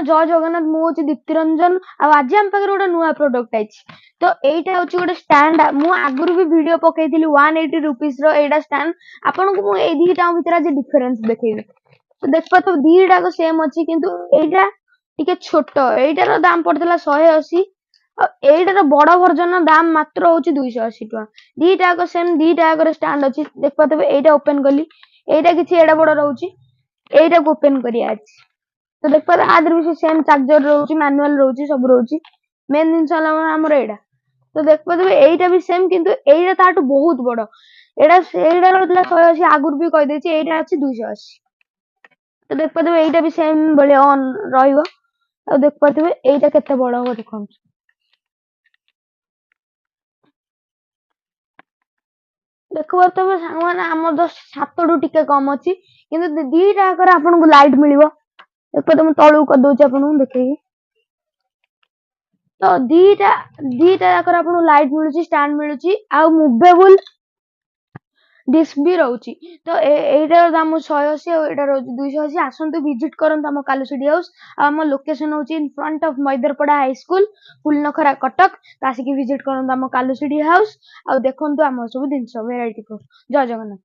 जय जगन्नाथ मु हूँ दीप्ति रंजन आज आम पाखे गोटे नुआ प्रोडक्ट आई तो एटा हूँ गोटे स्टैंड मु आगुरी भी वीडियो पकई 180 रुपीस एटा स्टैंड आपन को ए दीटा भीतर आज डिफरेंस देखैबी तो देख पा तो दीटा सेम अच्छी किंतु एटा टिके छोट एटार दाम पड़ता 180 एटार बड़ वर्जन दाम मात्र हूँ 280 टका दीटा सेम दीटा स्टैंड अच्छी देख पाते एटा ओपन कली एटा किसी एडा बड़ रोचे एटा को ओपन करिया अछि तो देख पाते आदर भी सेम चार्जर रोचे मैनुअल रोचे सब रोचे मेन जिनस हमर एटा तो देख पाते एटा भी सेम किंतु एटा ताटू बहुत बड़ एटा एटा रहला 180 आगुर भी कहि देछि एटा अछि 280 तो देख पाते एटा भी सेम बले ऑन रहइबो और देख पाते एटा केते बड़ हो देखम देख पाते सामान हमर 7 टू टिके कम अछि किंतु दीटा कर आपन को लाइट मिलिबो देख पाते हम तळु कर दोछि आपन को देखै तो दीटा दीटा कर आपन लाइट मिलुची स्टैंड मिलुची आ मूवेबल डिस्क भी रहउची तो एटार दाम 180 और एटा रहउची 280 आसंतु विजिट करंत हम कालुसिडी हाउस हम लोकेशन होची in front of Maidarpada high school Phulnakhara Cuttack तासिकी विजिट करंत हम कालुसिडी हाउस आ देखंतु हम सब दिन सब वैरायटी जय जगन्नाथ।